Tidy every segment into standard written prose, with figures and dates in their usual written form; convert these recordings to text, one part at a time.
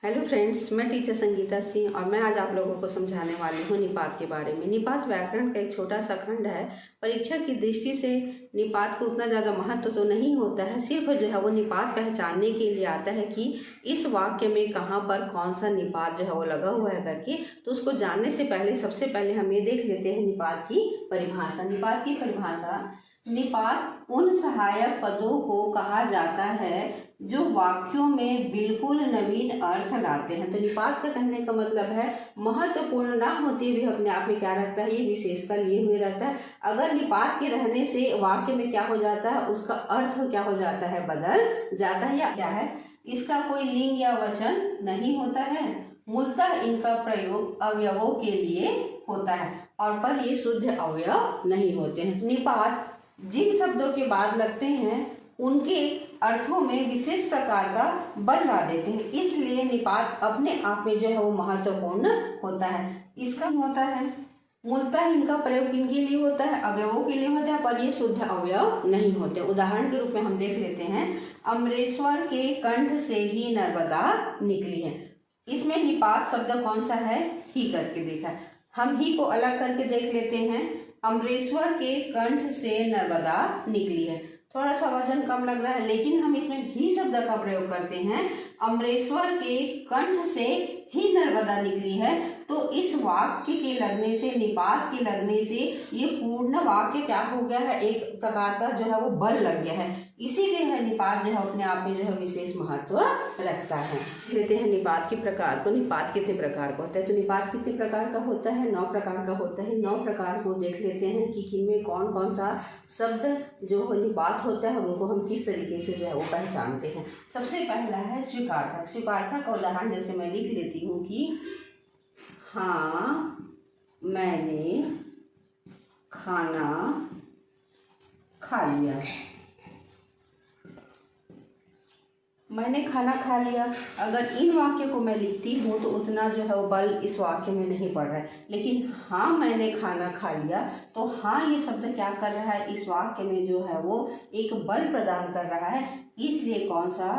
Hello friends, मैं teacher Sangeeta Singh और मैं आज आप लोगों को समझाने वाली हूँ निपात के बारे में। निपात व्याकरण का एक छोटा सा खंड है। परीक्षा की दृष्टि से निपात को उतना ज़्यादा महत्व तो नहीं होता है, सिर्फ जो है वो निपात पहचानने के लिए आता है कि इस वाक्य में कहाँ पर कौन सा निपात जो है वो लगा हुआ है करके। तो उसको जानने से पहले सबसे पहले हम ये देख लेते हैं निपात की परिभाषा। निपात की परिभाषा: निपात उन सहायक पदों को कहा जाता है जो वाक्यों में बिल्कुल नवीन अर्थ लाते हैं। तो निपात का कहने का मतलब है महत्वपूर्ण ना होते भी अपने आप में क्या रखता है, ये विशेषता लिए हुए रहता है। अगर निपात के रहने से वाक्य में क्या हो जाता है, उसका अर्थ क्या हो जाता है, बदल जाता है। या क्या है, इसका कोई लिंग या वचन नहीं होता है, मूलतः इनका प्रयोग अवयवों के लिए होता है और पर ये शुद्ध अवयव नहीं होते हैं। निपात जिन शब्दों के बाद लगते हैं उनके अर्थों में विशेष प्रकार का बल ला देते हैं, इसलिए निपात अपने आप में जो है वो महत्वपूर्ण होता है। इसका होता है मूलतः इनका प्रयोग किनके लिए होता है, अवयवों के लिए होता है, पर ये शुद्ध अवयव नहीं होते। उदाहरण के रूप में हम देख लेते हैं, अमरेश्वर के कंठ से ही नर्मदा निकली है। इसमें निपात शब्द कौन सा है, ही करके देखा है। हम ही को अलग करके देख लेते हैं, अमरेश्वर के कंठ से नर्मदा निकली है। थोड़ा सा वजन कम लग रहा है, लेकिन हम इसमें ही शब्द का प्रयोग करते हैं, अमरेश्वर के कंठ से ही नर्मदा निकली है। तो इस वाक्य के लगने से, निपात के लगने से ये पूर्ण वाक्य क्या हो गया है, एक प्रकार का जो है वो बल लग गया है। इसीलिए है निपात जो है अपने आप में जो है विशेष महत्व रखता है। लेते हैं निपात के प्रकार को। निपात कितने प्रकार का होता है, तो निपात कितने प्रकार का होता है, 9 प्रकार का होता है। 9 प्रकार को देख लेते हैं कि किनमें कौन कौन सा शब्द जो निपात होता है उनको हम किस तरीके से जो है वो पहचानते हैं। सबसे पहला है स्वीकार्थक। स्वीकार्थक का उदाहरण जैसे मैं लिख लेती हूँ कि हाँ मैंने खाना खा लिया। मैंने खाना खा लिया, अगर इन वाक्य को मैं लिखती हूँ तो उतना जो है वो बल इस वाक्य में नहीं पड़ रहा है। लेकिन हाँ मैंने खाना खा लिया, तो हाँ ये शब्द क्या कर रहा है, इस वाक्य में जो है वो एक बल प्रदान कर रहा है, इसलिए कौन सा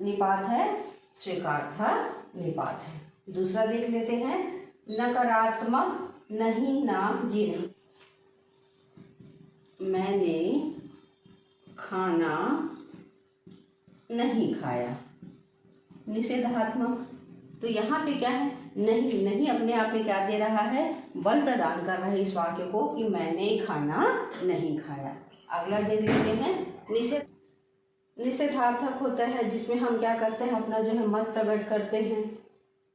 निपात है, स्वीकार्थक निपात है। दूसरा देख लेते हैं, नकारात्मक नहीं ना जी नहीं। मैंने खाना नहीं खाया, निषेधात्मक। तो यहाँ पे क्या है, नहीं, नहीं अपने आप में क्या दे रहा है, बल प्रदान कर रहा है इस वाक्य को कि मैंने खाना नहीं खाया। अगला देख लेते हैं, निषेधार्थक होता है जिसमें हम क्या करते हैं, अपना जो है मत प्रकट करते हैं।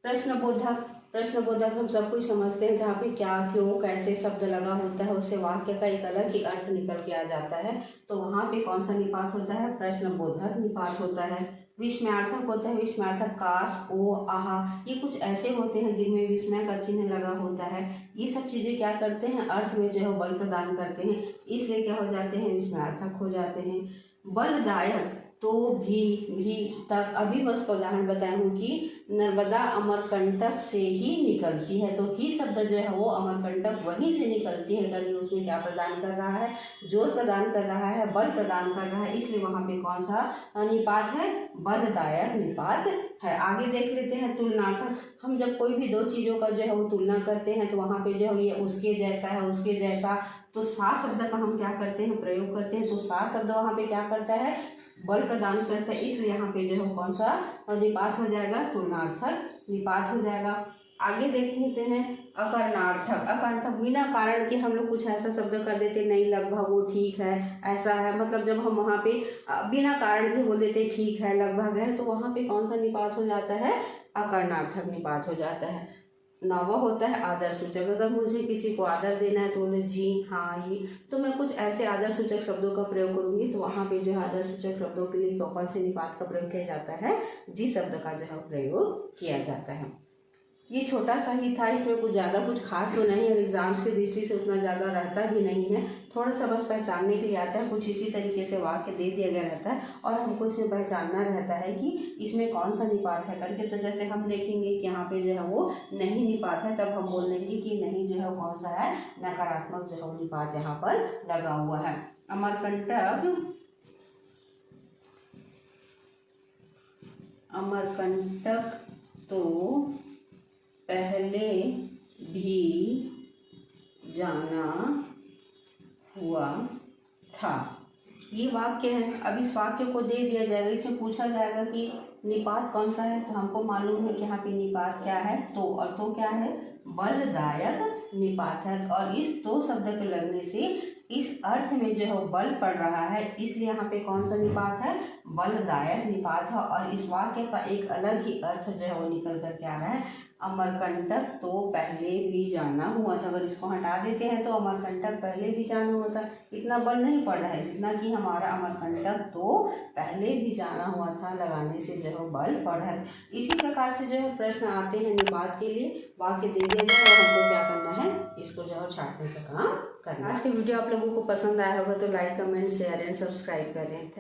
प्रश्नबोधक, प्रश्नबोधक हम सब कुछ समझते हैं, जहाँ पे क्या, क्यों, कैसे शब्द लगा होता है, उससे वाक्य का एक अलग ही अर्थ निकल के आ जाता है। तो वहाँ पे कौन सा निपात होता है, प्रश्नबोधक निपात होता है। विस्मयार्थक होता है, विस्मयार्थक काश, ओ, आहा, ये कुछ ऐसे होते हैं जिनमें विस्मय का चिन्ह लगा होता है। ये सब चीज़ें क्या करते हैं, अर्थ में जो है बल प्रदान करते हैं, इसलिए क्या हो जाते हैं, विस्मयार्थक हो जाते हैं। बलदायक, तो भी तक, अभी मैं उसका उदाहरण बताया हूँ कि नर्मदा अमरकंटक से ही निकलती है। तो ही शब्द जो है वो अमरकंटक वहीं से निकलती है करके उसमें क्या प्रदान कर रहा है, जोर प्रदान कर रहा है, बल प्रदान कर रहा है, इसलिए वहाँ पे कौन सा निपात है, बलदायक निपात है। आगे देख लेते हैं, तुलनार्थक। हम जब कोई भी दो चीज़ों का जो है वो तुलना करते हैं तो वहाँ पे जो है ये उसके जैसा है, उसके जैसा, तो सा शब्द का हम क्या करते हैं, प्रयोग करते हैं। तो सा शब्द वहाँ पे क्या करता है, बल प्रदान करता है, इसलिए यहाँ पे जो है कौन सा निपात हो जाएगा, तुलनार्थक निपात हो जाएगा। आगे देख लेते हैं, अकरणार्थक। अकरणार्थक बिना कारण के हम लोग कुछ ऐसा शब्द कर देते, नहीं लगभग, वो ठीक है, ऐसा है, मतलब जब हम वहाँ पे बिना कारण के बोल देते ठीक है, लगभग है, तो वहाँ पे कौन सा निपात हो जाता है, अकरणार्थक निपात हो जाता है। नौवा होता है आदर सूचक। अगर मुझे किसी को आदर देना है तो बोले जी, हाँ, ये, तो मैं कुछ ऐसे आदर सूचक शब्दों का प्रयोग करूंगी, तो वहाँ पे जो है आदर सूचक शब्दों के लिए कौन से निपात का प्रयोग किया जाता है, जी शब्द का जो है प्रयोग किया जाता है। ये छोटा सा ही था, इसमें कुछ ज़्यादा कुछ खास तो नहीं, और एग्जाम्स की दृष्टि से उतना ज़्यादा रहता भी नहीं है, थोड़ा सा बस पहचानने के लिए आता है। कुछ इसी तरीके से वाक्य दे दिया गया रहता है और हमको इसमें पहचानना रहता है कि इसमें कौन सा निपात है करके। तो जैसे हम देखेंगे कि यहाँ पे जो है वो नहीं निपात है, तब हम बोल देंगे कि नहीं जो है कौन सा है, नकारात्मक जो है निपात यहाँ पर लगा हुआ है। अमरकंटक, अमरकंटक तो पहले भी जाना हुआ था। ये वाक्य है। अब इस वाक्य को दे दिया जाएगा, इसमें पूछा जाएगा कि निपात कौन सा है, तो हमको मालूम है कि यहाँ पे निपात क्या है, तो और तो क्या है, बलदायक निपात है। और इस तो शब्द के लगने से इस अर्थ में जो है बल पड़ रहा है, इसलिए यहाँ पे कौन सा निपात है, बलदायक निपात है। और इस वाक्य का एक अलग ही अर्थ जो है वो निकल कर के आ रहा है, अमरकंटक तो पहले भी जाना हुआ था। अगर इसको हटा देते हैं तो अमरकंटक पहले भी जाना हुआ था, इतना बल नहीं पड़ रहा है जितना कि हमारा अमरकंटक तो पहले भी जाना हुआ था लगाने से जो है बल पड़ रहा है। इसी प्रकार से जो है प्रश्न आते हैं निपात के लिए, वाक्य दे दिया जाए और हमको क्या करना है, इसको जो है छांटने का काम करना। आज की वीडियो आप लोगों को पसंद आया होगा तो like, comment, share and subscribe करें।